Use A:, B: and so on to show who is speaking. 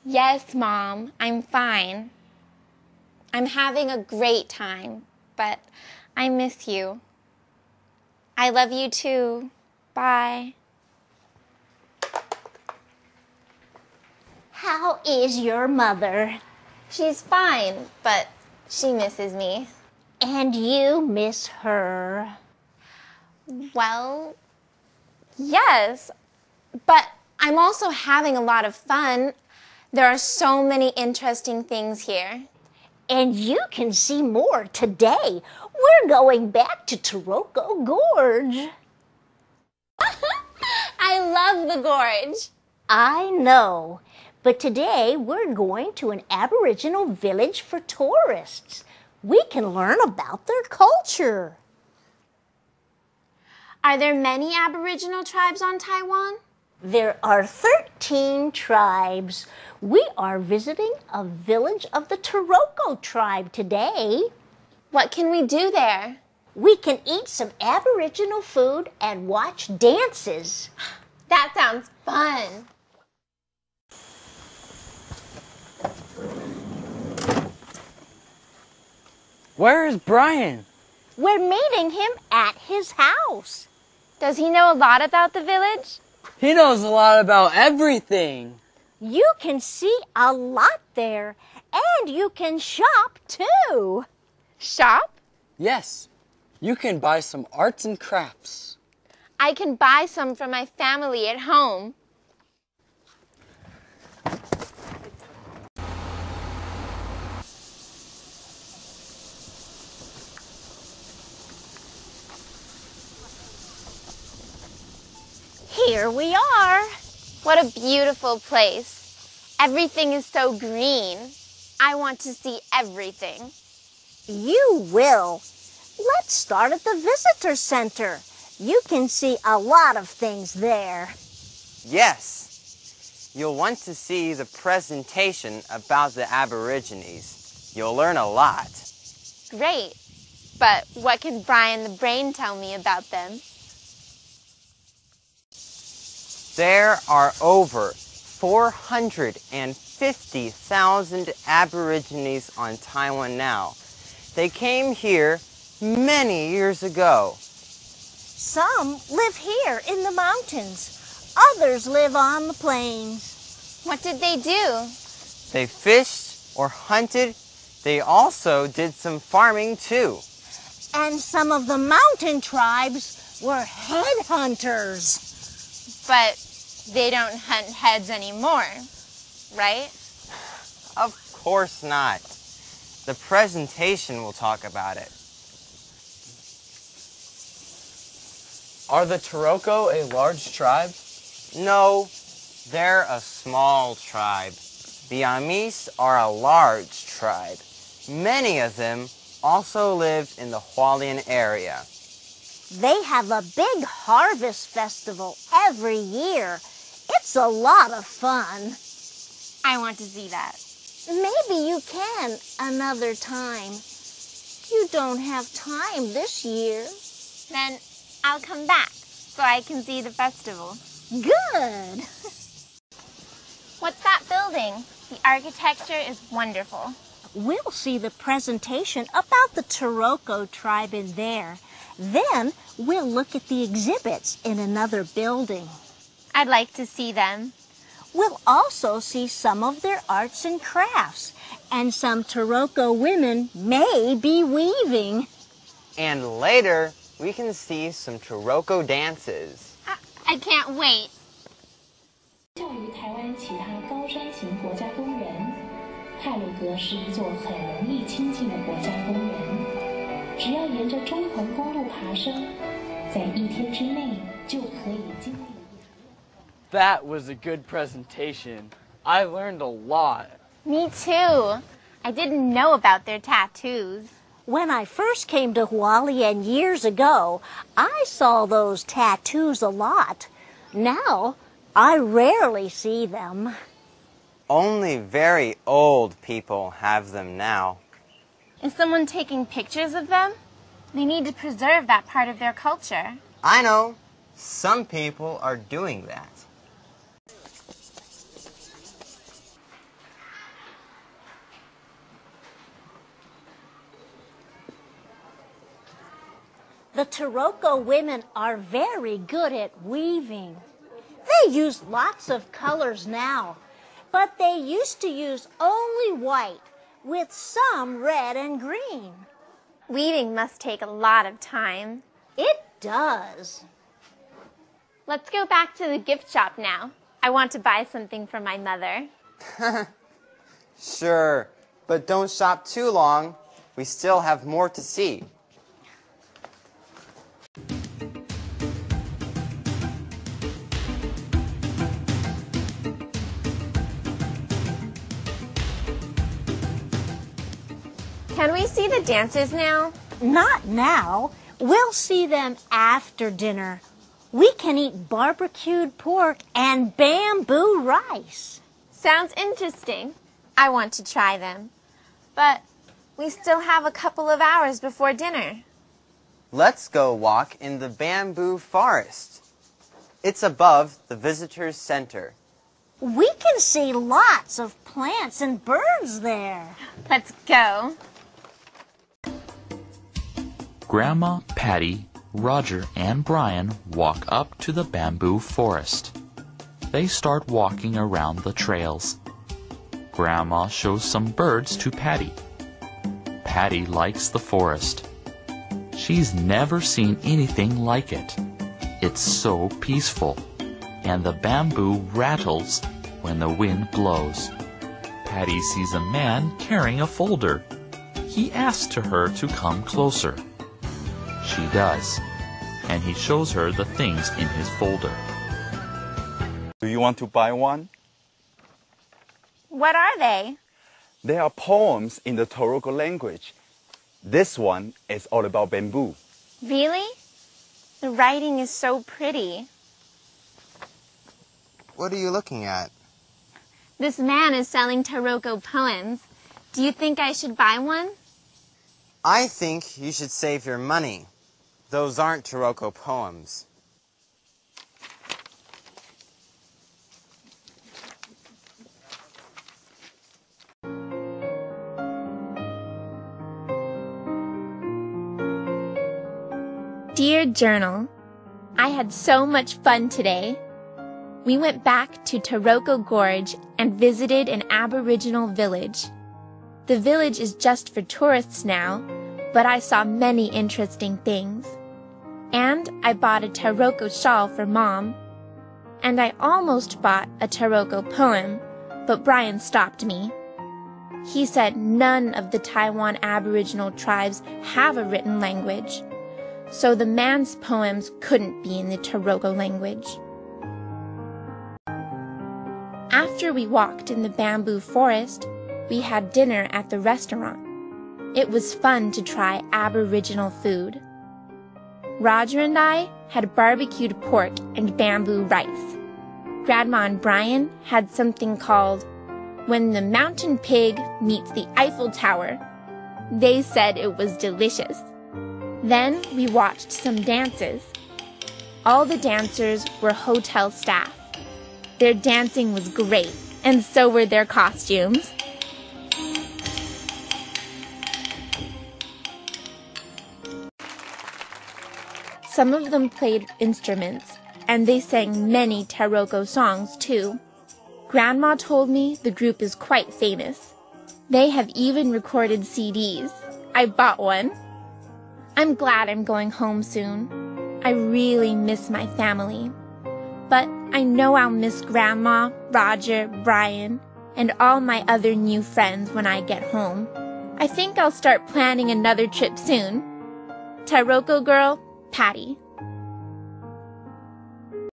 A: Yes, Mom, I'm fine. I'm having a great time, but I miss you. I love you too. Bye.
B: How is your mother?
A: She's fine, but she misses me.
B: And you miss her?
A: Well, yes, but I'm also having a lot of fun. There are so many interesting things here.
B: And you can see more today. We're going back to Taroko Gorge.
A: I love the gorge.
B: I know, but today we're going to an Aboriginal village for tourists. We can learn about their culture.
A: Are there many Aboriginal tribes on Taiwan?
B: There are 13 tribes. We are visiting a village of the Taroko tribe today.
A: What can we do there?
B: We can eat some Aboriginal food and watch dances.
A: That sounds fun.
C: Where is Brian?
B: We're meeting him at his house.
A: Does he know a lot about the village?
C: He knows a lot about everything.
B: You can see a lot there, and you can shop too.
A: Shop?
C: Yes, you can buy some arts and crafts.
A: I can buy some for my family at home.
B: Here we are.
A: What a beautiful place. Everything is so green. I want to see everything.
B: You will. Let's start at the visitor center. You can see a lot of things there.
D: Yes. You'll want to see the presentation about the Aborigines. You'll learn a lot.
A: Great. But what can Brian the Brain tell me about them?
D: There are over 450,000 Aborigines on Taiwan now. They came here many years ago.
B: Some live here in the mountains. Others live on the plains.
A: What did they do?
D: They fished or hunted. They also did some farming too.
B: And some of the mountain tribes were headhunters.
A: But they don't hunt heads anymore, right?
D: Of course not. The presentation will talk about it.
C: Are the Taroko a large tribe?
D: No, they're a small tribe. The Amis are a large tribe. Many of them also live in the Hualien area.
B: They have a big harvest festival every year. It's a lot of fun.
A: I want to see that.
B: Maybe you can another time. You don't have time this year.
A: Then I'll come back so I can see the festival.
B: Good.
A: What's that building? The architecture is wonderful.
B: We'll see the presentation about the Taroko tribe in there. Then we'll look at the exhibits in another building.
A: I'd like to see them.
B: We'll also see some of their arts and crafts, and some Taroko women may be weaving.
D: And later, we can see some Taroko dances.
A: I can't wait.
E: 相较于台湾其他高山型国家公园，太鲁阁是一座很容易亲近的国家公园。只要沿着中横公路爬升，在一天之内就可以经历。
C: That was a good presentation. I learned a lot.
A: Me too. I didn't know about their tattoos.
B: When I first came to Hualien years ago, I saw those tattoos a lot. Now, I rarely see them.
D: Only very old people have them now.
A: Is someone taking pictures of them? They need to preserve that part of their culture.
D: I know. Some people are doing that.
B: The Taroko women are very good at weaving. They use lots of colors now, but they used to use only white with some red and green.
A: Weaving must take a lot of time.
B: It does.
A: Let's go back to the gift shop now. I want to buy something for my mother.
D: Sure, but don't shop too long. We still have more to see.
A: Can we see the dances now?
B: Not now. We'll see them after dinner. We can eat barbecued pork and bamboo rice.
A: Sounds interesting. I want to try them. But we still have a couple of hours before dinner.
D: Let's go walk in the bamboo forest. It's above the visitors center.
B: We can see lots of plants and birds there.
A: Let's go.
F: Grandma, Patty, Roger, and Brian walk up to the bamboo forest. They start walking around the trails. Grandma shows some birds to Patty. Patty likes the forest. She's never seen anything like it. It's so peaceful, and the bamboo rattles when the wind blows. Patty sees a man carrying a folder. He asks her to come closer. She does, and he shows her the things in his folder.
G: Do you want to buy one?
A: What are they?
G: They are poems in the Taroko language. This one is all about bamboo.
A: Really? The writing is so pretty.
D: What are you looking at?
A: This man is selling Taroko poems. Do you think I should buy one?
D: I think you should save your money. Those aren't Taroko poems.
A: Dear Journal, I had so much fun today. We went back to Taroko Gorge and visited an Aboriginal village. The village is just for tourists now, but I saw many interesting things. And I bought a Taroko shawl for Mom. And I almost bought a Taroko poem, but Brian stopped me. He said none of the Taiwan Aboriginal tribes have a written language, so the man's poems couldn't be in the Taroko language. After we walked in the bamboo forest, we had dinner at the restaurant. It was fun to try Aboriginal food. Roger and I had barbecued pork and bamboo rice. Grandma and Brian had something called When the Mountain Pig Meets the Eiffel Tower. They said it was delicious. Then we watched some dances. All the dancers were hotel staff. Their dancing was great, and so were their costumes. Some of them played instruments, and they sang many Taroko songs too. Grandma told me the group is quite famous. They have even recorded CDs. I bought one. I'm glad I'm going home soon. I really miss my family. But I know I'll miss Grandma, Roger, Brian, and all my other new friends when I get home. I think I'll start planning another trip soon. Taroko girl, Patty.